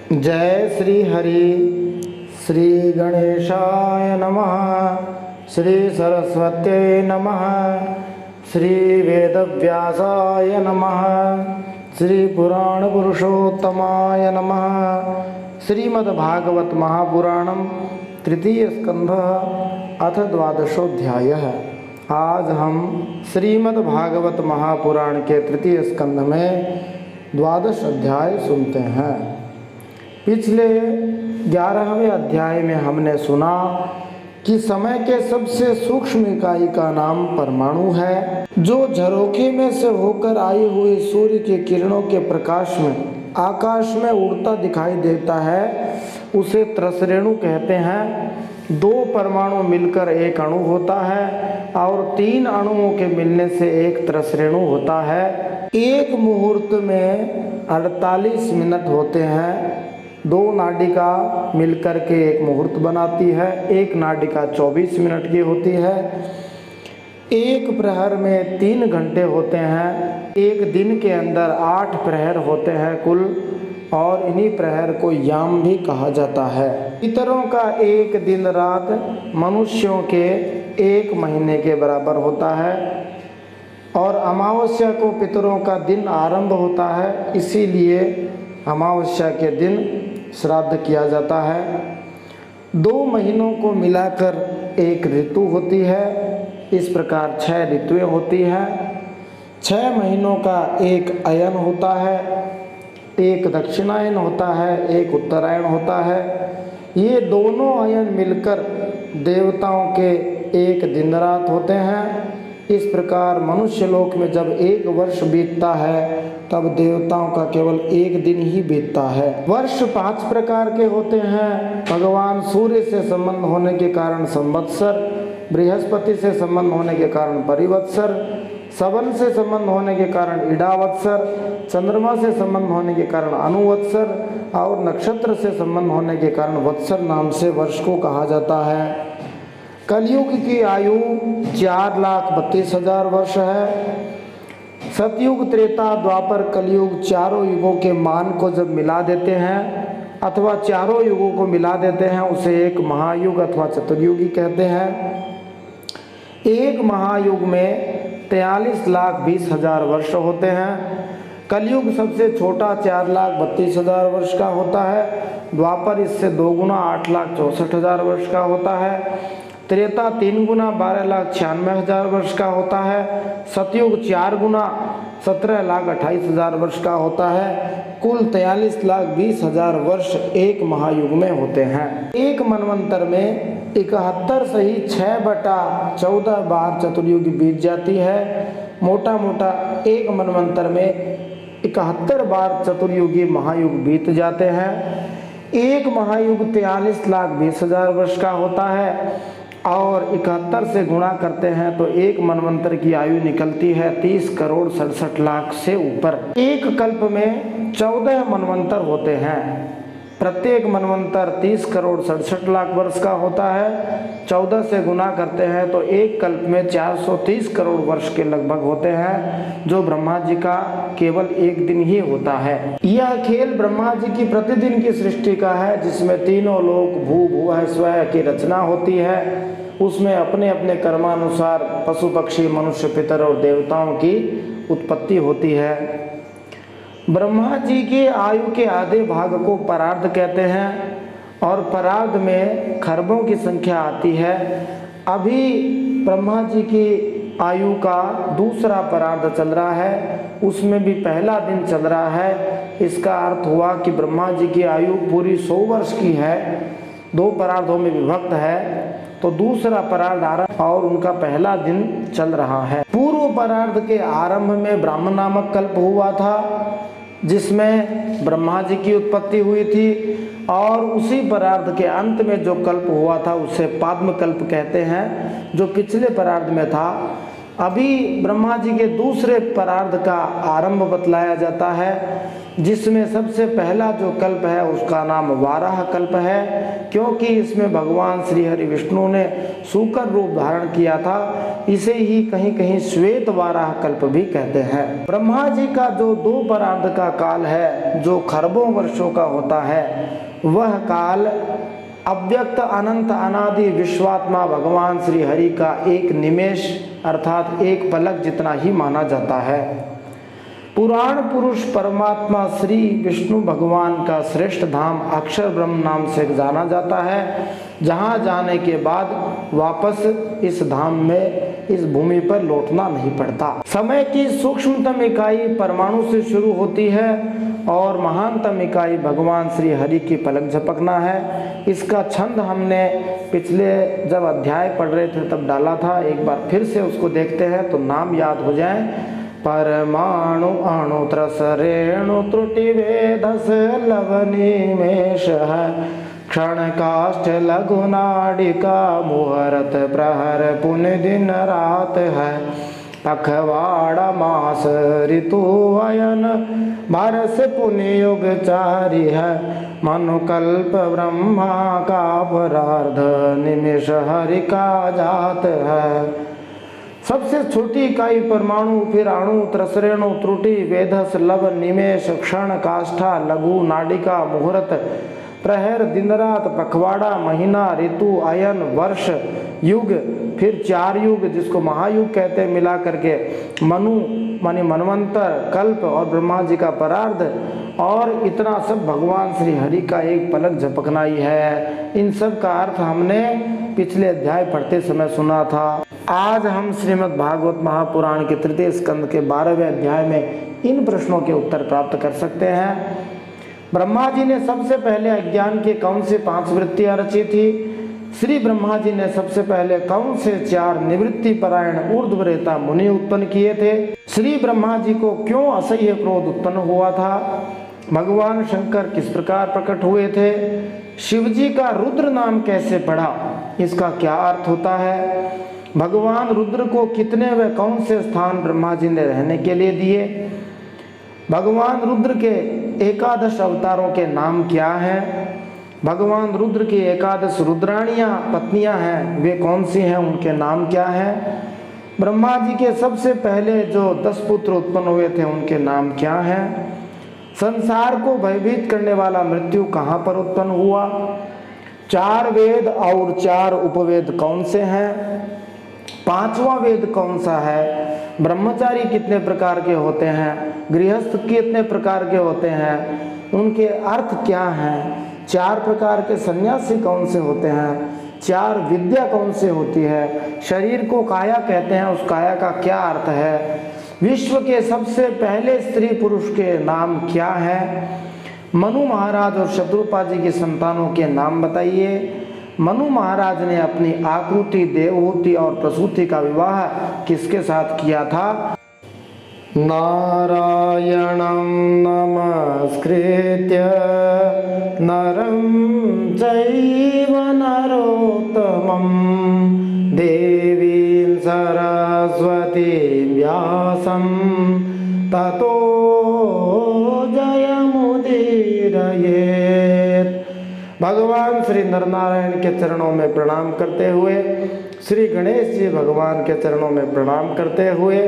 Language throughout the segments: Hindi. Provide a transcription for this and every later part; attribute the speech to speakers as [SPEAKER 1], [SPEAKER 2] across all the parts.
[SPEAKER 1] जय श्री हरि श्री गणेशाय नमः। श्री सरस्वत्यै नमः। श्री वेदव्यासाय नमः। श्री पुराण पुरुषोत्तमाय नमः। श्रीमद्भागवत महापुराणम तृतीय स्कंध अथ द्वादशोध्यायः। आज हम श्रीमद्भागवत महापुराण के तृतीय स्कंध में द्वादश अध्याय सुनते हैं। पिछले 11वें अध्याय में हमने सुना कि समय के सबसे सूक्ष्म इकाई का नाम परमाणु है, जो झरोखे में से होकर आई हुई सूर्य के किरणों के प्रकाश में आकाश में उड़ता दिखाई देता है। उसे त्रसरेणु कहते हैं। 2 परमाणु मिलकर एक अणु होता है और 3 अणुओं के मिलने से एक त्रसरेणु होता है। एक मुहूर्त में 48 मिनट होते हैं। 2 नाडिका मिलकर के एक मुहूर्त बनाती है। एक नाडिका 24 मिनट की होती है। एक प्रहर में 3 घंटे होते हैं। एक दिन के अंदर 8 प्रहर होते हैं कुल, और इन्हीं प्रहर को याम भी कहा जाता है। पितरों का एक दिन रात मनुष्यों के 1 महीने के बराबर होता है, और अमावस्या को पितरों का दिन आरंभ होता है, इसीलिए अमावस्या के दिन श्राद्ध किया जाता है। 2 महीनों को मिलाकर एक ऋतु होती है। इस प्रकार 6 ऋतुएं होती हैं। 6 महीनों का एक अयन होता है, एक दक्षिणायन होता है, एक उत्तरायण होता है। ये दोनों अयन मिलकर देवताओं के एक दिन रात होते हैं। इस प्रकार मनुष्य लोक में जब 1 वर्ष बीतता है, तब देवताओं का केवल 1 दिन ही बीतता है। वर्ष 5 प्रकार के होते हैं। भगवान सूर्य से संबंध होने के कारण संवत्सर, बृहस्पति से संबंध होने के कारण परिवत्सर, सवन से संबंध होने के कारण इडावत्सर, चंद्रमा से संबंध होने के कारण अनुवत्सर, और नक्षत्र से संबंध होने के कारण वत्सर नाम से वर्ष को कहा जाता है। कलयुग की आयु 4,32,000 वर्ष है। सतयुग, त्रेता, द्वापर, कलयुग चारों युगों के मान को जब मिला देते हैं, अथवा चारों युगों को मिला देते हैं, उसे एक महायुग अथवा चतुर्युगी कहते हैं। एक महायुग में 43,20,000 वर्ष होते हैं। कलयुग सबसे छोटा 4,32,000 वर्ष का होता है। द्वापर इससे 2 गुना 8,64,000 वर्ष का होता है। त्रेता 3 गुना 12,96,000 वर्ष का होता है। सतयुग 4 गुना 17,28,000 वर्ष का होता है। कुल 43,20,000 वर्ष एक महायुग में होते हैं। एक मनवंतर में 71 सही 6/14 बार चतुर्युगी बीत जाती है। मोटा मोटा एक मनवंतर में 71 बार चतुर्युगी महायुग बीत जाते हैं। एक महायुग 43,20,000 वर्ष का होता है, और 71 से गुणा करते हैं तो एक मनवंतर की आयु निकलती है 30,67,00,000 से ऊपर। एक कल्प में 14 मनवंतर होते हैं। प्रत्येक मनवंतर 30,67,00,000 वर्ष का होता है। 14 से गुना करते हैं तो एक कल्प में 430 करोड़ वर्ष के लगभग होते हैं, जो ब्रह्मा जी का केवल 1 दिन ही होता है। यह खेल ब्रह्मा जी की प्रतिदिन की सृष्टि का है, जिसमें तीनों लोक भू भुवः स्वः की रचना होती है। उसमें अपने अपने कर्मानुसार पशु पक्षी मनुष्य पितर और देवताओं की उत्पत्ति होती है। ब्रह्मा जी की आयु के आधे भाग को परार्ध कहते हैं, और परार्ध में खरबों की संख्या आती है। अभी ब्रह्मा जी की आयु का दूसरा परार्ध चल रहा है, उसमें भी पहला दिन चल रहा है। इसका अर्थ हुआ कि ब्रह्मा जी की आयु पूरी 100 वर्ष की है। 2 परार्धों में विभक्त है, तो दूसरा परार्ध आरंभ और उनका पहला दिन चल रहा है। पूर्व परार्ध के आरंभ में ब्राह्मण नामक कल्प हुआ था, जिसमें ब्रह्मा जी की उत्पत्ति हुई थी, और उसी परार्ध के अंत में जो कल्प हुआ था उसे पाद्म कल्प कहते हैं, जो पिछले परार्ध में था। अभी ब्रह्मा जी के दूसरे परार्ध का आरंभ बतलाया जाता है। जिसमें सबसे पहला जो कल्प है उसका नाम वाराह कल्प है, क्योंकि इसमें भगवान श्री हरि विष्णु ने सूकर रूप धारण किया था। इसे ही कहीं कहीं श्वेत वाराह कल्प भी कहते हैं। ब्रह्मा जी का जो 2 परार्ध का काल है, जो खरबों वर्षों का होता है, वह काल अव्यक्त अनंत अनादि विश्वात्मा भगवान श्री हरि का एक निमेष अर्थात एक पलक जितना ही माना जाता है। पुराण पुरुष परमात्मा श्री विष्णु भगवान का श्रेष्ठ धाम अक्षर ब्रह्म नाम से जाना जाता है, जहाँ जाने के बाद वापस इस धाम में इस भूमि पर लौटना नहीं पड़ता। समय की सूक्ष्मतम इकाई परमाणु से शुरू होती है और महानतम इकाई भगवान श्री हरि की पलक झपकना है। इसका छंद हमने पिछले जब अध्याय पढ़ रहे थे तब डाला था, एक बार फिर से उसको देखते हैं तो नाम याद हो जाए। परमाणु अणु त्रस रेणु त्रुटि वेदस लवनिमेष है, क्षण काष्ठ लघु नाडिका मुहूर्त प्रहर पुण्य दिन रात है, पखवाड़ा मास ऋतु अयन बरस पुण्य युग चारि है, मनुकल्प ब्रह्मा का परार्ध निमिष हरि का जात है। सबसे छोटी इकाई परमाणु, फिर अणु, त्रसरेणु, त्रुटि, वेधस, लव, निमेष, क्षण, काष्ठा, लघु, नाडिका, मुहूर्त, प्रहर, दिन रात, पखवाड़ा, महीना, ऋतु, अयन, वर्ष, युग, फिर 4 युग जिसको महायुग कहते हैं मिला करके, मनु माने मनवंतर, कल्प और ब्रह्मा जी का परार्ध, और इतना सब भगवान श्री हरि का एक पलक झपकना ही है। इन सब का अर्थ हमने पिछले अध्याय पढ़ते समय सुना था। आज हम श्रीमद् भागवत महापुराण के 3 स्कंद के 12वें अध्याय में इन प्रश्नों के उत्तर प्राप्त कर सकते हैं। ब्रह्मा जी ने सबसे पहले अज्ञान के कौन से 5 वृत्तियां रची थी? श्री ब्रह्मा जी ने सबसे पहले कौन से 4 निवृत्ति परायण ऊर्ध्वरेता मुनि उत्पन्न किए थे? श्री ब्रह्मा जी को क्यों असह्य क्रोध उत्पन्न हुआ था? भगवान शंकर किस प्रकार प्रकट हुए थे? शिव जी का रुद्र नाम कैसे पड़ा, इसका क्या अर्थ होता है? भगवान रुद्र को कितने व कौन से स्थान ब्रह्मा जी ने रहने के लिए दिए? भगवान रुद्र के 11 अवतारों के नाम क्या हैं? भगवान रुद्र की 11 रुद्राणियां पत्नियां हैं, वे कौन सी हैं, उनके नाम क्या हैं? ब्रह्मा जी के सबसे पहले जो 10 पुत्र उत्पन्न हुए थे उनके नाम क्या हैं? संसार को भयभीत करने वाला मृत्यु कहाँ पर उत्पन्न हुआ? 4 वेद और 4 उपवेद कौन से हैं? 5वां वेद कौन सा है? ब्रह्मचारी कितने प्रकार के होते हैं? गृहस्थ कितने प्रकार के होते हैं? उनके अर्थ क्या हैं? 4 प्रकार के सन्यासी कौन से होते हैं? 4 विद्या कौन से होती है? शरीर को काया कहते हैं, उस काया का क्या अर्थ है? विश्व के सबसे पहले स्त्री पुरुष के नाम क्या है? मनु महाराज और शत्रुपा जी की संतानों के नाम बताइए। मनु महाराज ने अपनी आकृति, देवहूति और प्रसूति का विवाह किसके साथ किया था? नारायणं नमस्कृत्य नरं चैव नरोत्तमं देवीं सरस्वतीं व्यासं ततो जयमुदीरयेत्। भगवान श्री नरनारायण के चरणों में प्रणाम करते हुए, श्री गणेश जी भगवान के चरणों में प्रणाम करते हुए,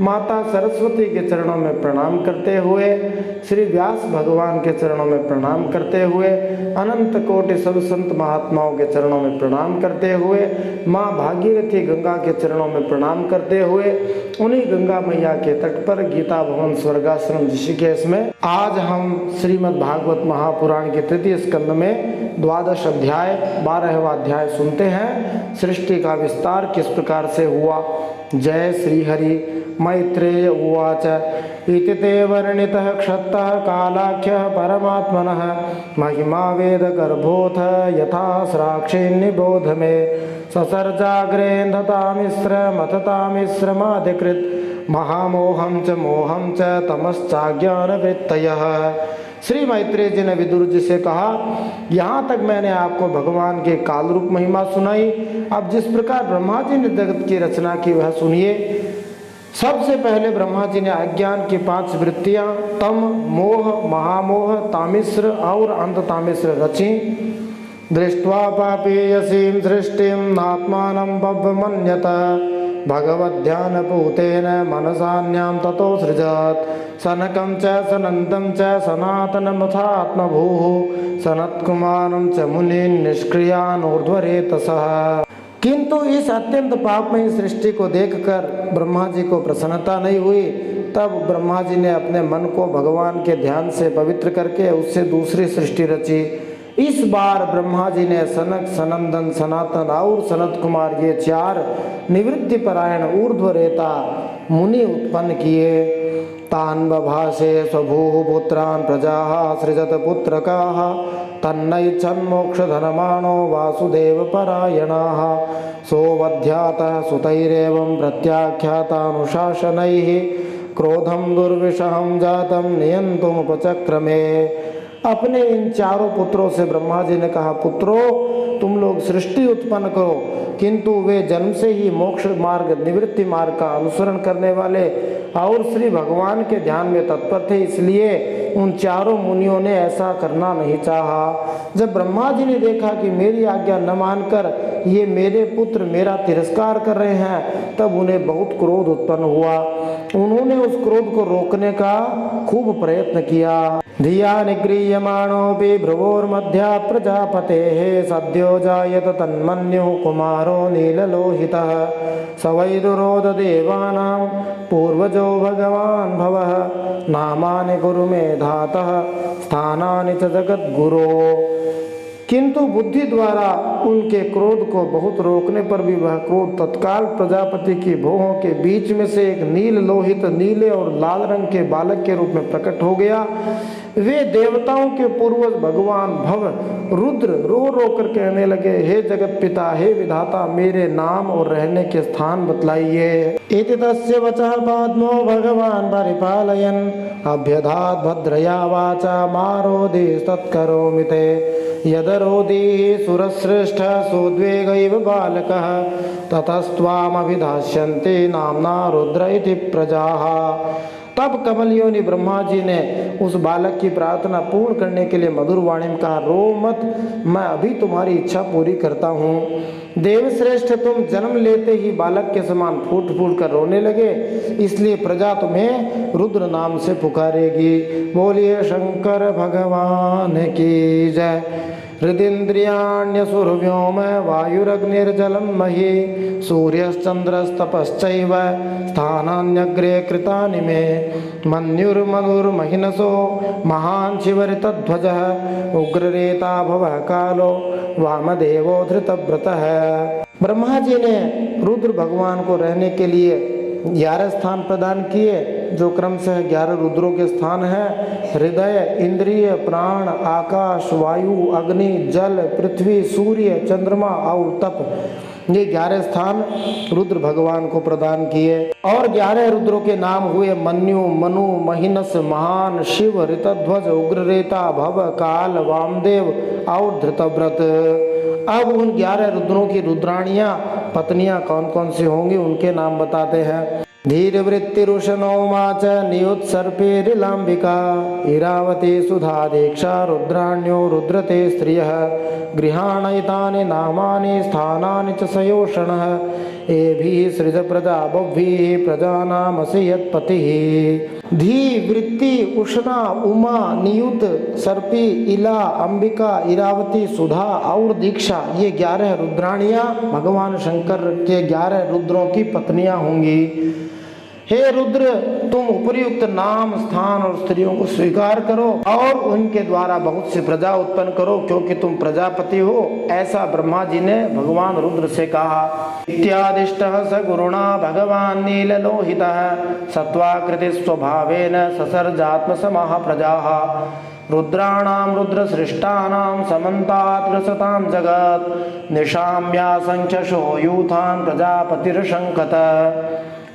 [SPEAKER 1] माता सरस्वती के चरणों में प्रणाम करते हुए, श्री व्यास भगवान के चरणों में प्रणाम करते हुए, अनंत कोटि सब संत महात्माओं के चरणों में प्रणाम करते हुए, माँ भागीरथी गंगा के चरणों में प्रणाम करते हुए, उन्हीं गंगा मैया के तट पर गीता भवन स्वर्गाश्रम ऋषिकेश में आज हम श्रीमद् भागवत महापुराण के 3 स्कंद में 12 अध्याय 12वां अध्याय सुनते हैं। सृष्टि का विस्तार किस प्रकार से हुआ। जय श्री हरि। मैत्रेय उवाच इति ते वर्णितः क्षत्तः कालाख्यः परमात्मनः महिमा वेद गर्भोऽथ यथा स्राक्षे निबोध मे ससर्जाग्रेन्धतामिश्रमथतामिश्रमाधिकृत महामोहं च मोहं च तमश्चाज्ञानवृत्तयः। श्री मैत्रेय जी ने विदुर जी से कहा, यहाँ तक मैंने आपको भगवान के काल रूप महिमा सुनाई। अब जिस प्रकार ब्रह्मा जी ने जगत की रचना की वह सुनिए। सबसे पहले ब्रह्मा जी ने अज्ञान की 5 वृत्तियां तम, मोह, महामोह, तामिश्र और अंत तामिश्र रची। दृष्ट्वा पापेयसीं सृष्टिं नात्मानं बभ्रमन्यत भगवद्ध्यानपूतेन मनसान्यां ततो सृजत् सनकं च सनन्दं च सनातनमथात्मभूः सनत्कुमारं च मुनीन् निष्क्रियान् ऊर्ध्वरेतसः। किंतु इस अत्यंत पापमयी सृष्टि को देखकर ब्रह्मा जी को प्रसन्नता नहीं हुई। तब ब्रह्मा जी ने अपने मन को भगवान के ध्यान से पवित्र करके उससे दूसरी सृष्टि रची। इस बार ब्रह्मा जी ने सनक, सनंदन, सनातन और सनत कुमार ये 4 निवृत्ति परायण ऊर्ध्वरेता मुनि उत्पन्न किए। तान् बभाषे स्वभूः पुत्रान् प्रजाः सृजत पुत्रकाः तन्नैच्छन्मोक्षधनमाणो वासुदेव परायणाः सोऽवध्यातः सुतैरेवं प्रत्याख्यातानुशासनैः क्रोधं दुर्विषहं जातं नियन्तुमुपचक्रमे। अपने इन 4 पुत्रों से ब्रह्मा जी ने कहा, पुत्रों तुम लोग सृष्टि उत्पन्न करो, किंतु वे जन्म से ही मोक्ष मार्ग, निवृत्ति मार्ग का अनुसरण करने वाले और श्री भगवान के ध्यान में तत्पर थे, इसलिए उन 4 मुनियों ने ऐसा करना नहीं चाहा। जब ब्रह्मा जी ने देखा कि मेरी आज्ञा न मानकर ये मेरे पुत्र मेरा तिरस्कार कर रहे हैं, तब उन्हें बहुत क्रोध उत्पन्न हुआ। उन्होंने उस क्रोध को रोकने का खूब प्रयत्न किया। धिया निगृह्यमाणोऽपि भ्रुवोर्मध्यात् प्रजापतेः सद्यो जायत तन्मन्युः कुमारो नीललोहितः स वै रुरोध देवानां पूर्वजो भगवान् भवः नामानि गुरु मेधातः स्थानानि च जगद्गुरो। किंतु बुद्धि द्वारा उनके क्रोध को बहुत रोकने पर भी वह क्रोध तत्काल प्रजापति की भौहों के बीच में से एक नील लोहित, नीले और लाल रंग के बालक के रूप में प्रकट हो गया। वे देवताओं के पूर्वज भगवान भव रुद्र रो रो कर कहने लगे, हे जगत पिता, हे विधाता, मेरे नाम और रहने के स्थान बतलाइए। इति तस्य वचः पाद्मो भगवान परिपालयन् अभ्यधात् भद्रया वाचा मारोदिस्तत्करोमि ते यदरोदिः सुरश्रेष्ठः सोद्वेगैव बालकः ततस्त्वामभिधास्यन्ते नाम्ना रुद्र इति प्रजाः। तब कमलयोनि ब्रह्मा जी ने उस बालक की प्रार्थना पूर्ण करने के लिए मधुर वाणी में कहा, रो मत, मैं अभी तुम्हारी इच्छा पूरी करता हूँ। देवश्रेष्ठ, तुम जन्म लेते ही बालक के समान फूट फूट कर रोने लगे, इसलिए प्रजा तुम्हें रुद्र नाम से पुकारेगी। बोलिए शंकर भगवान की जय। हृदिन्द्रियाण्यसुरव्योम वायुरग्निर्जलं मही सूर्यश्चन्द्रस्तपश्चैव स्थानान्यग्रे कृतानि मे मन्युर्मनुर्महिनसो महान् शिवरितध्वजः उग्ररेता भवः कालो वामदेवो धृतव्रतः। ब्रह्मा जी ने रुद्र भगवान को रहने के लिए 11 स्थान प्रदान किए, जो क्रमशः 11 रुद्रों के स्थान हैं। हृदय, इंद्रिय, प्राण, आकाश, वायु, अग्नि, जल, पृथ्वी, सूर्य, चंद्रमा और तप, ये 11 स्थान रुद्र भगवान को प्रदान किए। और 11 रुद्रों के नाम हुए मन्यु, मनु, महिनस, महान, शिव, ऋतध्वज, उग्ररेता, भव, काल, वामदेव और धृतव्रत। अब उन 11 रुद्रों की रुद्राणियां पत्नियां कौन कौन सी होंगी, उनके नाम बताते हैं। धीरवृत्तिरुशनौमा च नियुत्सर्पेरिलाम्बिका इरावती सुधा दीक्षा रुद्राण्यो रुद्रते स्त्रियः गृहाणैतानि नामानि स्थानानि च सयोषणः एभिः सृज प्रजा बह्वीः प्रजानामसि यत्पतिः। धी, वृत्ति, उष्णा, उमा, नियुत, सर्पी, इला, अंबिका, इरावती, सुधा और दीक्षा, ये 11 रुद्राणियां भगवान शंकर के 11 रुद्रों की पत्नियां होंगी। हे रुद्र, तुम उपयुक्त नाम, स्थान और स्त्रियों को स्वीकार करो और उनके द्वारा बहुत सी प्रजा उत्पन्न करो, क्योंकि तुम प्रजापति हो, ऐसा ब्रह्मा जी ने भगवान रुद्र से कहा। इत्यादिष्टः स गुरुणा भगवान नीललोहितः सत्वाकृति स्वभावेन ससर्जात्मसमः प्रजाः रुद्राणां रुद्रसृष्टानां समन्तात् ग्रसतां जगत् निशाम्यासंख्यशो यूथान् प्रजापतिर्शंकत।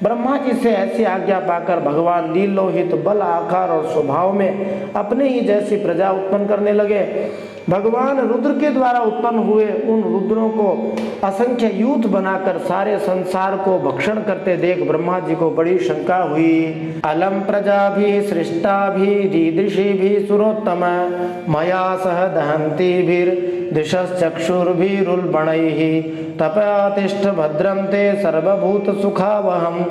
[SPEAKER 1] ब्रह्मा जी से ऐसी आज्ञा पाकर भगवान नीललोहित बल, आकार और स्वभाव में अपने ही जैसी प्रजा उत्पन्न करने लगे। भगवान रुद्र के द्वारा उत्पन्न हुए उन रुद्रों को असंख्य यूथ बनाकर सारे संसार को भक्षण करते देख ब्रह्मा जी को बड़ी शंका हुई। अलम प्रजा भी सृष्टा भी रीदृषि भी सुरोत्तम मया सह दहंती भीर दिशश्चक्षुर्भिरुल्बणैः तपयातिष्ठ भद्रं ते सर्वभूत सुखावहं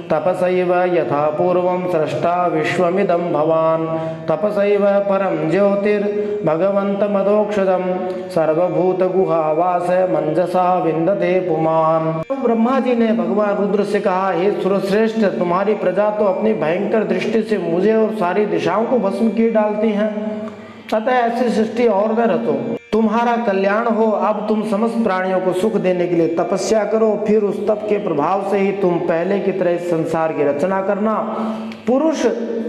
[SPEAKER 1] तपसैव यथा पूर्वं सृष्टा विश्वमिदं भवान् तपसैव परं ज्योतिर्भगवन्तमदोक्षजं सर्वभूत गुहावास मंजसा विन्दते पुमान्। ब्रह्मा जी ने भगवान रुद्र से कहा, हे सुरश्रेष्ठ, तुम्हारी प्रजा तो अपनी भयंकर दृष्टि से मुझे और सारी दिशाओं को भस्म किए डालती हैं, अतः ऐसी सृष्टि और न रचो। तुम्हारा कल्याण हो। अब तुम समस्त प्राणियों को सुख देने के लिए तपस्या करो, फिर उस तप के प्रभाव से ही तुम पहले की तरह इस संसार की रचना करना। पुरुष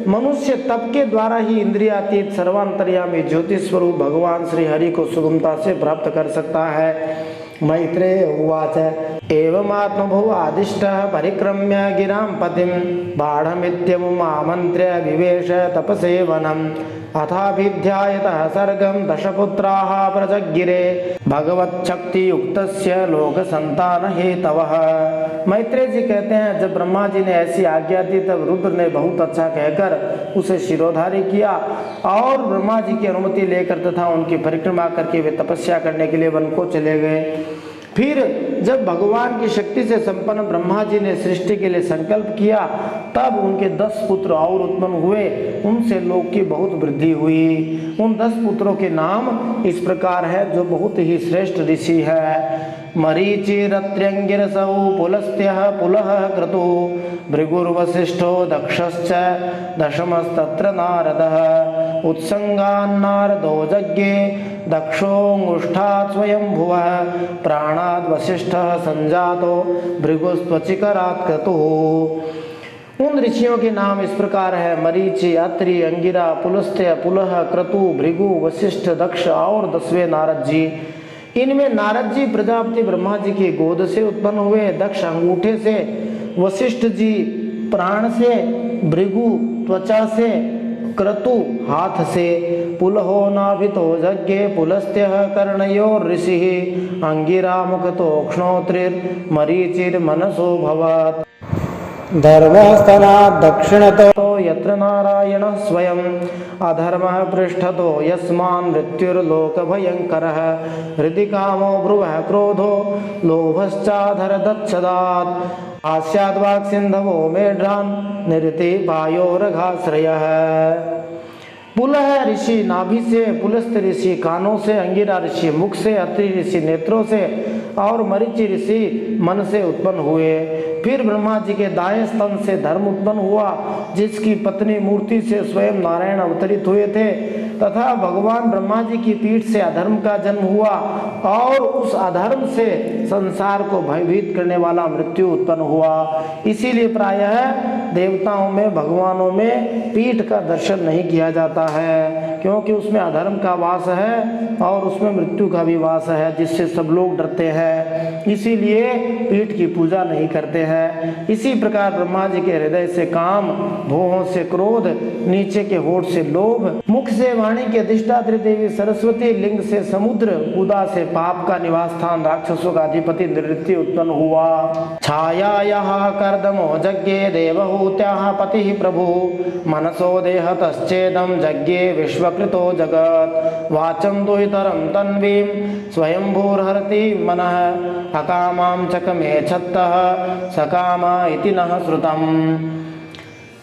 [SPEAKER 1] मनुष्य तप के द्वारा ही इंद्रियातीत सर्वांतर्यामी ज्योति स्वरूप भगवान श्री हरि को सुगमता से प्राप्त कर सकता है। मैत्रेय उवाच एवमात्मभुवादिष्टः परिक्रम्य गिरां पतिं बाढमित्यमुमामन्त्र्य विवेश तपसेवनम् अथाभिध्यायतः सर्गं दशपुत्राः प्रजगिरे भगवच्छक्तियुक्तस्य लोकसंतानहेतवः। मैत्रेय जी कहते हैं, जब ब्रह्मा जी ने ऐसी आज्ञा दी तब रुद्र ने बहुत अच्छा कहकर उसे शिरोधार्य किया और ब्रह्मा जी की अनुमति लेकर तथा उनकी परिक्रमा करके वे तपस्या करने के लिए वन को चले गए। फिर जब भगवान की शक्ति से संपन्न ब्रह्मा जी ने सृष्टि के लिए संकल्प किया तब उनके 10 पुत्र और उत्पन्न हुए। उनसे लोक की बहुत वृद्धि हुई। उन 10 पुत्रों के नाम इस प्रकार है, जो बहुत ही श्रेष्ठ ऋषि है। मरीचिरत्र्यंगिरसौ पुलस्त्यः पुलः क्रतु भृगुर्वसिष्ठो दक्षश्च दशमस्तत्र नारदः उत्संगान्नारदो यज्ञे दक्षोऽङ्गुष्ठात् स्वयंभुवः प्राणाद् वसिष्ठः संजातो भृगुस्त्वचिकरात् क्रतुः। उन ऋषियों के नाम इस प्रकार है, मरीचि, अत्रि, अंगिरा, पुलस्त्य, पुलह, क्रतु, भृगु, वशिष्ठ, दक्ष और 10वें नारद जी। इनमें नारद जी प्रजापति ब्रह्मा जी की गोद से उत्पन्न हुए, दक्ष अंगूठे से, वशिष्ठ जी प्राण से, भृगु त्वचा से, क्रतु हाथ से, पुलहो नाभितो यज्ञे पुलस्त्यः कर्णयोर ऋषिः अंगिरा मुखतो क्ष्णोत्रिर्मरीचिर मनसो भवत् धर्मस्तनात् दक्षिणतो यत्र नारायणः स्वयं अधर्मः पृष्ठतो यस्मान् मृत्युर्लोकभयङ्करः हृदि कामो भ्रुवः क्रोधो लोभश्चाधरदच्छदात् आस्याद्वाक्सिन्धवो मेढ्रान् निरति पायोरघाश्रयः। पुलह ऋषि नाभि से, पुलस्त ऋषि कानों से, अंगिरा ऋषि मुख से, अत्रि ऋषि नेत्रों से और मरीचि ऋषि मन से उत्पन्न हुए। फिर ब्रह्मा जी के दाएं स्तन से धर्म उत्पन्न हुआ, जिसकी पत्नी मूर्ति से स्वयं नारायण अवतरित हुए थे, तथा भगवान ब्रह्मा जी की पीठ से अधर्म का जन्म हुआ और उस अधर्म से संसार को भयभीत करने वाला मृत्यु उत्पन्न हुआ। इसीलिए प्रायः देवताओं में, भगवानों में पीठ का दर्शन नहीं किया जाता है, क्योंकि उसमें अधर्म का वास है और उसमें मृत्यु का भी वास है, जिससे सब लोग डरते हैं। इसीलिए पीठ की पूजा नहीं करते हैं। इसी प्रकार ब्रह्मा जी के हृदय से काम, भुवों से क्रोध, नीचे के होठ से लोभ, मुख से वाणी की अधिष्ठात्री देवी सरस्वती, लिंग से समुद्र, उदा से पाप का निवास स्थान राक्षसों का अधिपति नृत्य उत्पन्न हुआ। छायायाः कर्दमो यज्ञे देवहूत्याः पतिः प्रभु मनसो देहतश्चेदं यज्ञे विश्वकृतो जगत् वाचं दुहितरं तन्वीं स्वयंभूर्हरति मनः अकामां चकमे छत्तः सकामा इति नः श्रुतम्।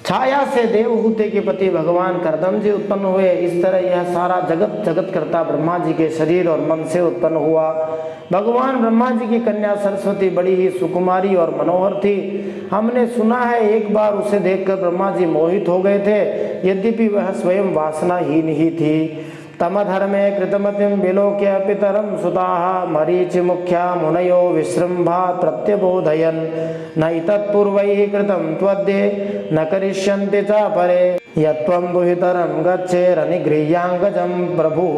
[SPEAKER 1] छाया से देवहूति के पति भगवान कर्दम जी उत्पन्न हुए। इस तरह यह सारा जगत करता ब्रह्मा जी के शरीर और मन से उत्पन्न हुआ। भगवान ब्रह्मा जी की कन्या सरस्वती बड़ी ही सुकुमारी और मनोहर थी। हमने सुना है एक बार उसे देखकर ब्रह्मा जी मोहित हो गए थे, यद्यपि वह स्वयं वासनाहीन ही थी। तमधर्मे कृतमतिं विलोक्य पितरं सुताः मरीचि मुख्या मुनयो विसृम्भात् प्रत्यबोधयन् नैतत्पूर्वैः कृतं त्वद्ये न करिष्यन्ति च परे यत्त्वं दुहितरं गच्छेरनिगृह्याङ्गजं प्रभुः।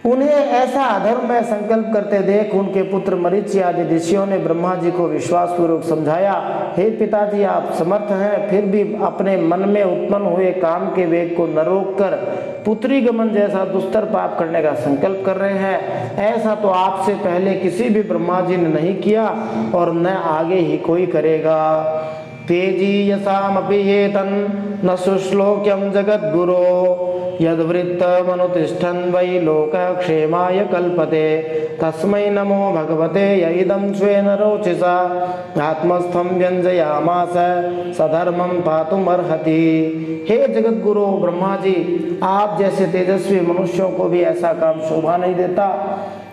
[SPEAKER 1] उन्हें ऐसा अधर्म में संकल्प करते देख उनके पुत्र मरीचि आदि ऋषियों ने ब्रह्मा जी को विश्वास पूर्वक समझाया, हे पिताजी, आप समर्थ हैं, फिर भी अपने मन में उत्पन्न हुए काम के वेग को न रोककर पुत्री गमन जैसा दुस्तर पाप करने का संकल्प कर रहे हैं। ऐसा तो आपसे पहले किसी भी ब्रह्मा जी ने नहीं किया और न आगे ही कोई करेगा। तेजी यसामपि येतन न सुश्लोक्यम जगद्गुरो यद्वृत्तमनुतिष्ठन् वै लोकः क्षेमाय कल्पते तस्मै नमो भगवते य इदं स्वेन रोचिषा आत्मस्थं व्यञ्जयामास सधर्मं पातुमर्हति। हे जगद्गुरु ब्रह्मा जी, आप जैसे तेजस्वी मनुष्यों को भी ऐसा काम शोभा नहीं देता,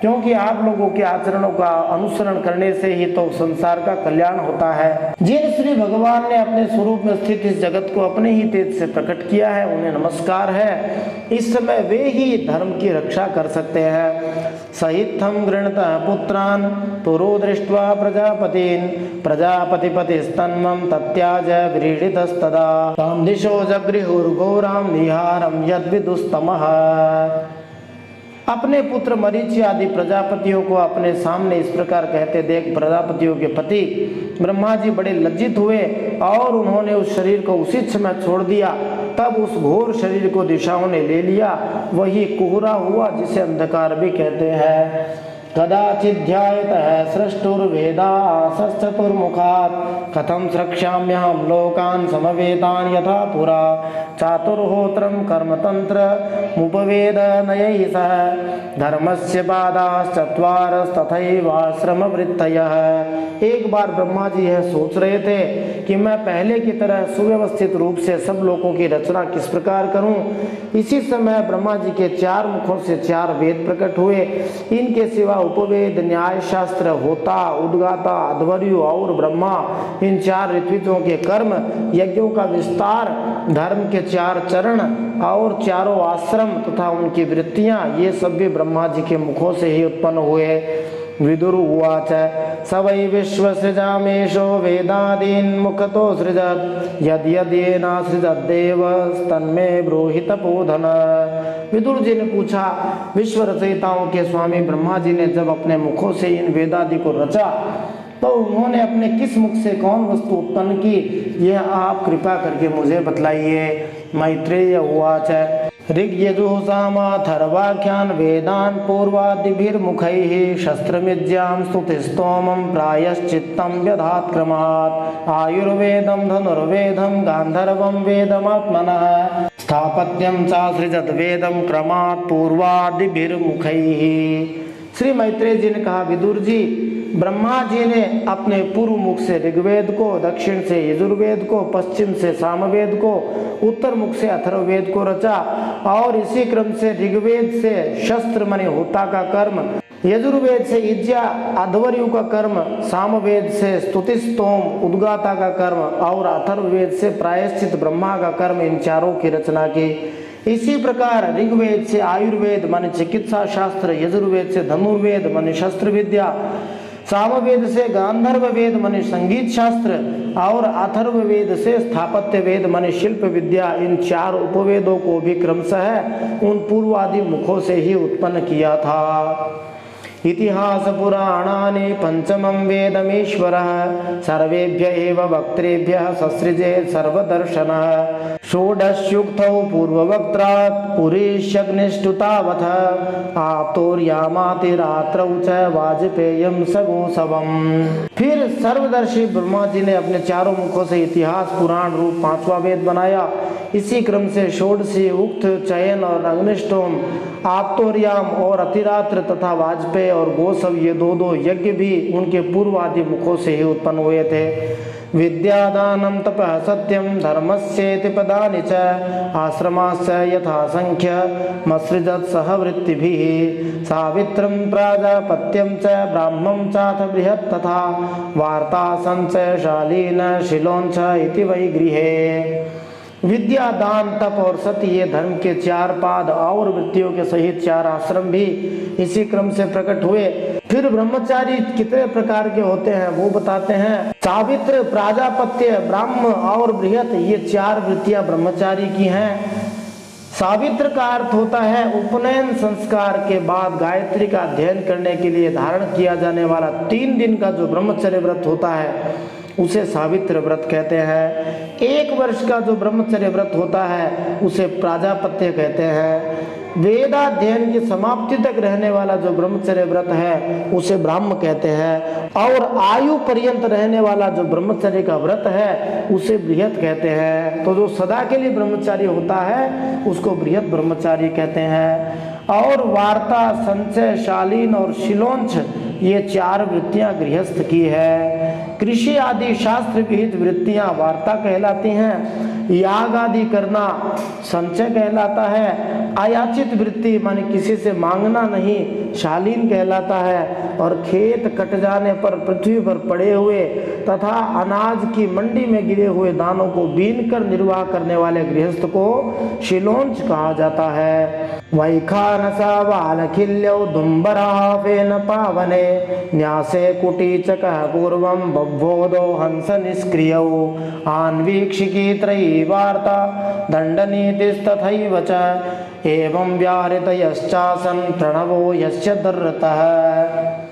[SPEAKER 1] क्योंकि आप लोगों के आचरणों का अनुसरण करने से ही तो संसार का कल्याण होता है। जिन श्री भगवान ने अपने स्वरूप में स्थित इस जगत को अपने ही तेज से प्रकट किया है, उन्हें नमस्कार है। इस समय वे ही धर्म की रक्षा कर सकते हैं। सहितम गृणतः पुत्रान पुरो दृष्ट्वा प्रजापतिन प्रजापतिपतिस्तन्वं तत्याज व्रीडितस्तदा तां दिशो जगृहुर्घोरां निहारं यद्विदुस्तमः। अपने पुत्र मरीचि आदि प्रजापतियों को अपने सामने इस प्रकार कहते देख प्रजापतियों के पति ब्रह्मा जी बड़े लज्जित हुए और उन्होंने उस शरीर को उसी समय छोड़ दिया। तब उस घोर शरीर को दिशाओं ने ले लिया, वही कुहरा हुआ जिसे अंधकार भी कहते हैं। कदाचिध्यायतः सृष्टुर्वेदासश्चतुर्मुखात् कथं स्रक्ष्याम्यहं लोकान् समवेतान् यथा पुरा चातुर्होत्रं कर्मतन्त्रमुपवेद नयैः सह धर्मस्य पादाश्चत्वारस्तथैवाश्रमवृत्तयः। एक बार ब्रह्मा जी यह सोच रहे थे कि मैं पहले की तरह सुव्यवस्थित रूप से सब लोगों की रचना किस प्रकार करूं। इसी समय ब्रह्मा जी के 4 मुखों से 4 वेद प्रकट हुए। इनके सिवा उपवेद, न्याय शास्त्र, होता, उद्गाता, अध्वर्यु और ब्रह्मा, इन 4 ऋत्विजों के कर्म, यज्ञों का विस्तार, धर्म के 4 चरण और चारों आश्रम तथा उनकी वृत्तियां, ये सब भी ब्रह्मा जी के मुखों से ही उत्पन्न हुए। विदुर उवाच स वै विश्वसृजामेषो वेदादीन् मुखतो सृजत् यद्यदेनासृजद्देव तन्मे ब्रूहि तपोधन। विदुर जी ने पूछा, विश्व रचयिताओं के स्वामी ब्रह्मा जी ने जब अपने मुखों से इन वेदादि को रचा तो उन्होंने अपने किस मुख से कौन वस्तु उत्पन्न की, यह आप कृपा करके मुझे बतलाइए। मैत्रेय उवाच ऋग्यजुःसामाथर्वाख्यान् वेदान् पूर्वादिभिर्मुखैः शस्त्रविद्यां स्तुतिस्तोमं प्रायश्चित्तं व्यधात् क्रमात् आयुर्वेदं धनुर्वेदं गान्धर्वं वेदमात्मनः स्थापत्यं चासृजत् वेदं क्रमात् पूर्वादिभिर्मुखैः। श्री मैत्रेय जी ने कहा, विदुर जी, ब्रह्मा जी ने अपने पूर्व मुख से ऋग्वेद को, दक्षिण से यजुर्वेद को, पश्चिम से सामवेद को, उत्तर मुख से अथर्ववेद को रचा और इसी क्रम से ऋग्वेद से शस्त्र माने होता का कर्म, यजुर्वेद से इज्जा अध्वर्यु का कर्म, सामवेद से स्तुतिस्तोम उद्गाता का कर्म और अथर्ववेद से प्रायश्चित ब्रह्मा का कर्म, इन चारों की रचना की। इसी प्रकार ऋग्वेद से आयुर्वेद माने चिकित्सा शास्त्र, यजुर्वेद से धनुर्वेद माने शस्त्र विद्या, सामवेद से गांधर्व वेद माने संगीत शास्त्र और अथर्ववेद से स्थापत्य वेद माने शिल्प विद्या, इन 4 उपवेदों को भी क्रमशः उन पूर्वादि मुखों से ही उत्पन्न किया था। इतिहास पुराणानि पंचमं वेदमीश्वरः सर्वेभ्य एव वक्त्रेभ्यः ससृजेत् सर्वदर्शनः षोडशयुक्तौ पूर्ववक्त्रात् पुरीष्यग्निष्टुतावथ आप्तोर्यामातिरात्रौ च वाजपेयं सगोसवम्। फिर सर्वदर्शी ब्रह्मा जी ने अपने 4 मुखों से इतिहास पुराण रूप 5वां वेद बनाया। इसी क्रम से षोडशी, उक्त, चयन और अग्निष्टोम, आप्तोर्याम और अतिरात्र तथा वाजपेय और गोसव, ये 2 यज्ञ भी उनके पूर्वादि मुखों से ही उत्पन्न हुए थे। विद्यादानं तपः सत्यं धर्मस्येति पदानि च आश्रमाश्च यथा संख्यमसृजत् सह वृत्तिभिः सावित्रं प्राजापत्यं च ब्राह्मं चाथ बृहत् तथा वार्तासं च शालीन शिलोंच इति वै गृहे। विद्या, दान, तप और सत्य, ये धर्म के 4 पाद और वृत्तियों के सहित 4 आश्रम भी इसी क्रम से प्रकट हुए। फिर ब्रह्मचारी कितने प्रकार के होते हैं वो बताते हैं। सावित्र, प्राजापत्य, ब्राह्म और बृहत, ये 4 वृत्तियां ब्रह्मचारी की हैं। सावित्र का अर्थ होता है उपनयन संस्कार के बाद गायत्री का अध्ययन करने के लिए धारण किया जाने वाला 3 दिन का जो ब्रह्मचर्य व्रत होता है उसे सावित्र व्रत कहते हैं। 1 वर्ष का जो ब्रह्मचर्य व्रत होता है उसे प्राजापत्य कहते हैं। वेदाध्ययन की समाप्ति तक रहने वाला जो ब्रह्मचर्य व्रत है उसे ब्राह्म कहते हैं, और आयु पर्यंत रहने वाला जो ब्रह्मचर्य का व्रत है उसे बृहत कहते हैं। तो जो सदा के लिए ब्रह्मचारी होता है उसको बृहत ब्रह्मचारी कहते हैं। और वार्ता, संचय, शालीन और शिलोंच ये 4 वृत्तियां गृहस्थ की है। कृषि आदि शास्त्र विहित वृत्तियां वार्ता कहलाती हैं। याग आदि करना संचय कहलाता है। अयाचित वृत्ति माने किसी से मांगना नहीं, शालीन कहलाता है। और खेत कट जाने पर पृथ्वी पर पड़े हुए तथा अनाज की मंडी में गिरे हुए दानों को बीन कर निर्वाह करने वाले गृहस्थ को शिलोंच कहा जाता है। वैखानसा वालखिल्यौ दुम्बरावेन पावने न्यासे कुटीचकः पूर्वं बभ्वोदो हंस निष्क्रियौ आन्वीक्षिकी त्रयी वार्ता दण्डनीतिस्तथैव च एवं व्याहृतयश्चासन् प्रणवो यस्य दर्रतः।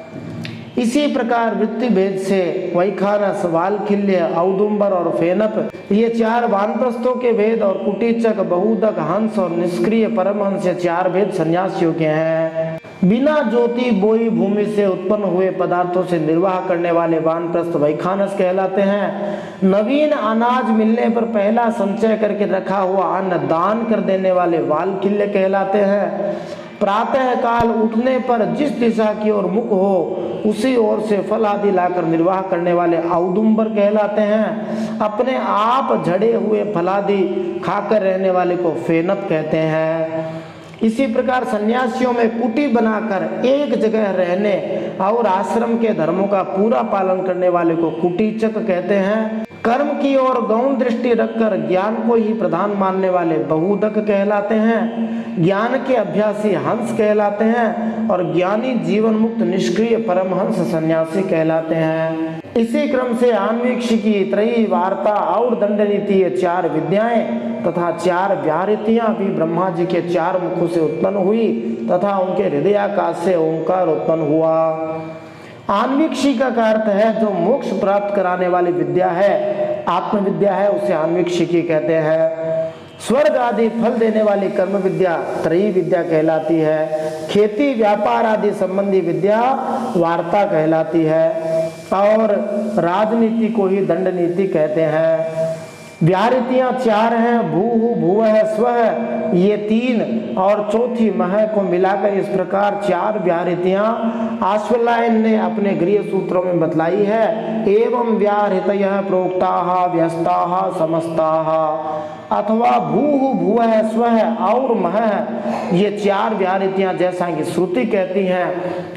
[SPEAKER 1] इसी प्रकार वृत्ति भेद से वैखानस, वालखिल्य, औदुंबर और फेनप ये 4 वानप्रस्थों के भेद और कुटीचक, बहुदक, हंस और निष्क्रिय परमहंस ये 4 भेद सन्यासियों के हैं। बिना ज्योति बोई भूमि से उत्पन्न हुए पदार्थों से निर्वाह करने वाले वानप्रस्थ वैखानस कहलाते हैं। नवीन अनाज मिलने पर पहला संचय करके रखा हुआ अन्न दान कर देने वाले वालखिल्य कहलाते हैं। प्रातः काल उठने पर जिस दिशा की ओर मुख हो उसी ओर से फल आदि लाकर निर्वाह करने वाले औदुंबर कहलाते हैं। अपने आप झड़े हुए फलादि खाकर रहने वाले को फेनप कहते हैं। इसी प्रकार सन्यासियों में कुटी बनाकर एक जगह रहने और आश्रम के धर्मों का पूरा पालन करने वाले को कुटीचक कहते हैं। कर्म की ओर गौण दृष्टि रखकर ज्ञान को ही प्रधान मानने वाले बहुदक कहलाते हैं। ज्ञान के अभ्यासी हंस कहलाते हैं और ज्ञानी जीवन मुक्त निष्क्रिय परमहंस सन्यासी कहलाते हैं। इसी क्रम से आन्वीक्षिकी, त्रयी, वार्ता और दंडनीति ये 4 विद्याएं तथा 4 व्याहृतियां भी ब्रह्मा जी के 4 मुखों से उत्पन्न हुई तथा उनके हृदयाकाश से ओंकार उत्पन्न हुआ। आन्वीक्षिका का अर्थ है जो मोक्ष प्राप्त कराने वाली विद्या है, आत्मविद्या है, उसे आन्वीक्षिकी कहते हैं। स्वर्ग आदि फल देने वाली कर्म विद्या त्रयी विद्या कहलाती है। खेती व्यापार आदि संबंधी विद्या वार्ता कहलाती है और राजनीति को ही दंड नीति कहते हैं। व्याहृतियां 4 हैं, भू, भुवः, स्वः ये 3 और चौथी मह को मिलाकर इस प्रकार 4 व्याहृतियां आश्वलायन ने अपने गृह सूत्रों में बतलाई है। एवं व्याहृतयः प्रोक्ताः व्यस्ताः समस्ताः अथवा भू, भुवः, स्वः और मह ये 4 व्याहृतियां जैसा कि श्रुति कहती हैं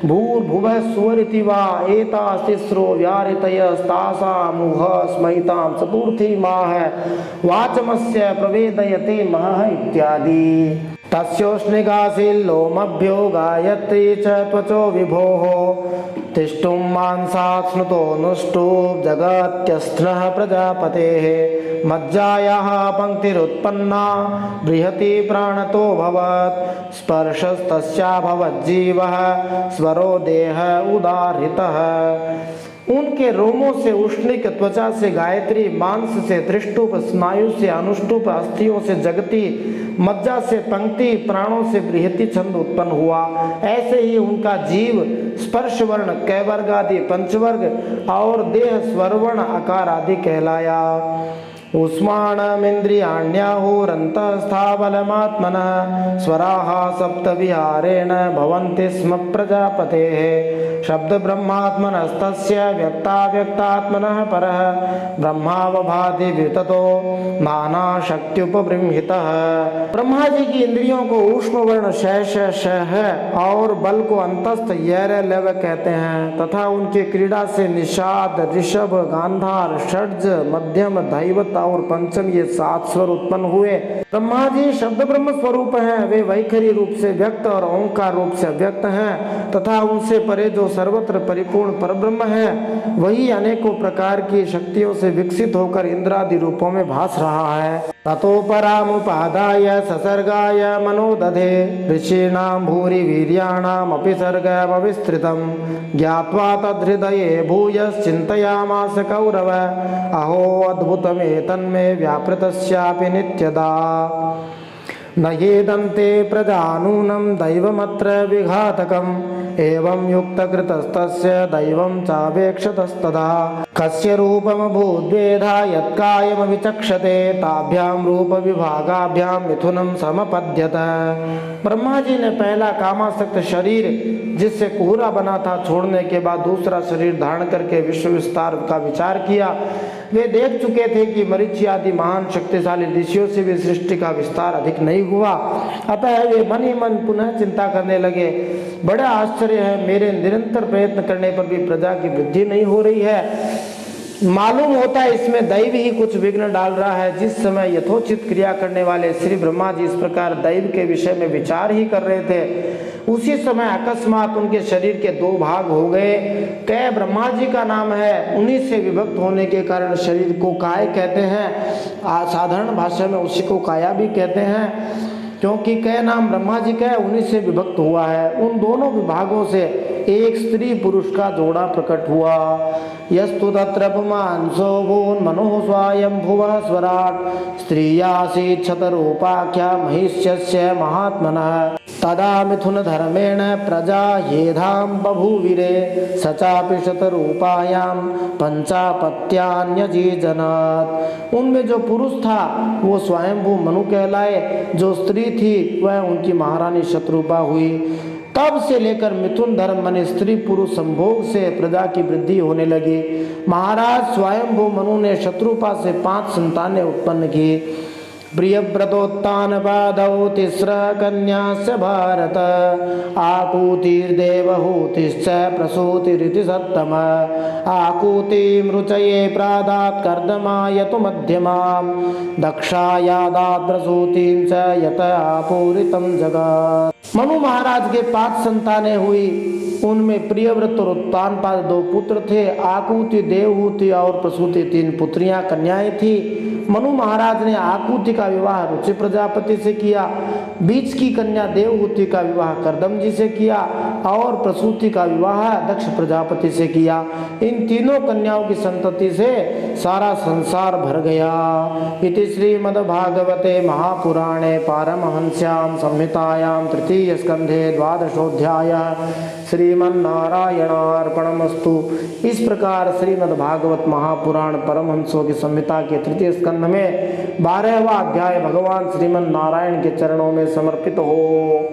[SPEAKER 1] भूर्भुवः स्वरिति वा एतास्तिस्रो व्याहृतयस्तासामुह स्मैतां चतुर्थी माह वाचमस्य प्रवेदयते महः इत्यादि। तस्योष्णिकाशीलोमभ्यो गायत्री च त्वचो विभोः तिष्ठुं मांसात् स्नुतो नुष्टुप् जगत्यस्नः प्रजापतेः मज्जायाः पंक्तिरुत्पन्ना बृहति प्राणतो भवत् स्पर्शस्तस्या भवज्जीवः स्वरो देह उदाहृतः। उनके रोमों से उष्णिक, त्वचा से गायत्री, मांस से त्रिष्टुप, स्नायु से अनुष्टुप, अस्थियों से जगति, मज्जा से पंक्ति, प्राणों से बृहति छंद उत्पन्न हुआ। ऐसे ही उनका जीव स्पर्श वर्ण, कैवर्ग आदि पंचवर्ग और देह स्वरवर्ण आकार आदि कहलाया। उस्मानमिन्द्रियाण्याहुरन्तःस्थावलमात्मनः स्वराः सप्तविहारेण भवन्ति स्म प्रजापतेः शब्द ब्रह्मात्मनस्तस्य व्यक्ताव्यक्तात्मनः परः ब्रह्मावभाति विततो नाना शक्त्युपबृंहितः। ब्रह्मा जी की इंद्रियों को ऊष्म वर्ण शैश शह और बल को अंतस्थ यर लव कहते हैं तथा उनकी क्रीड़ा से निषाद, ऋषभ, गांधार, षड्ज, मध्यम, दैवत और पंचम ये 7 स्वर उत्पन्न हुए। ब्रह्मा जी शब्द ब्रह्म स्वरूप हैं, वे वैखरी रूप से व्यक्त और ओंकार रूप से अव्यक्त हैं तथा उनसे परे जो सर्वत्र परिपूर्ण परब्रह्म है वही अनेकों प्रकार की शक्तियों से विकसित होकर इंद्रादि रूपों में भास रहा है। ततोपरामुपादाय ससर्गाय मनोदधे ऋषीणां भूरि वीर्याणामपि सर्गमविस्तृतं ज्ञात्वा तद्हृदये भूयश्चिन्तयामास कौरव अहो अद्भुतमेतन्मे व्यापृतस्यापि नित्यदा न येदन्ते प्रजानूनं दैवमत्र विघातकम् एवं युक्तकृतस्तस्य दैवं चावेक्षतस्तदा कस्य रूपमभूद्वेधा यत्कायमविचक्षते ताभ्यां रूपविभागाभ्यां मिथुनं समपद्यत। ब्रह्मा जी ने पहला कामासक्त शरीर जिससे कोहरा बना था छोड़ने के बाद दूसरा शरीर धारण करके विश्व विस्तार का विचार किया। वे देख चुके थे कि मरीचि आदि महान शक्तिशाली ऋषियों से भी सृष्टि का विस्तार अधिक नहीं हुआ, अतः वे मन ही मन पुनः चिंता करने लगे। बड़ा आश्चर्य है, मेरे निरंतर प्रयत्न करने पर भी प्रजा की वृद्धि नहीं हो रही है। मालूम होता है इसमें दैव ही कुछ विघ्न डाल रहा है। जिस समय यथोचित क्रिया करने वाले श्री ब्रह्मा जी इस प्रकार दैव के विषय में विचार ही कर रहे थे, उसी समय अकस्मात उनके शरीर के दो भाग हो गए। कै ब्रह्मा जी का नाम है, उन्हीं से विभक्त होने के कारण शरीर को काय कहते हैं। साधारण भाषा में उसी को काया भी कहते हैं, क्योंकि कै नाम ब्रह्मा जी का है, उन्हीं से विभक्त हुआ है। उन दोनों विभागों से एक स्त्री पुरुष का जोड़ा प्रकट हुआ। यस्तु तत्र पुमांसो भून् मनोः स्वायंभुवः स्वराट् स्त्रियासीत् शतरूपाख्या महिष्यस्य महात्मनः तदा मिथुन धर्मेण प्रजा येधां बभूविरे स चापि शतरूपायां पंचापत्यान्यजीजनात्। उनमें जो पुरुष था वो स्वयंभू मनु कहलाए, जो स्त्री थी वह उनकी महारानी शतरूपा हुई। तब से लेकर मिथुन धर्म माने स्त्री पुरुष संभोग से प्रजा की वृद्धि होने लगी। महाराज स्वयंभू मनु ने शत्रुपा से 5 संतानें उत्पन्न की। प्रियव्रतोत्तान पादौ तिस्र कन्यास्य भारत आकूतिर्देवहूतिश्च प्रसूतिरिति सत्तम आकूति मृचये प्रादात् कर्दमायतु मध्यमां दक्षायादात् प्रसूतिं च यत आपूरितं जगत्। मनु महाराज के 5 संतानें हुई। उनमें प्रियव्रत और उत्तानपाद 2 पुत्र थे। आकूति, देवहूति और प्रसूति 3 पुत्रियां कन्याएं थी। मनु महाराज ने आकूति का विवाह रुचि प्रजापति से किया, बीच की कन्या देवहूति का विवाह कर्दम जी से किया और प्रसूति का विवाह दक्ष प्रजापति से किया। इन तीनों कन्याओं की संतति से सारा संसार भर गया। इति श्रीमद्भागवते महापुराणे पारमहंस्यां संहितायां 3 स्कंधे 12वाध्यायः श्रीमन्नारायणार्पणमस्तु। इस प्रकार श्रीमद्भागवत महापुराण परमहंसों की संहिता के 3 स्कंध में 12वां अध्याय भगवान श्रीमन नारायण के चरणों में समर्पित हो।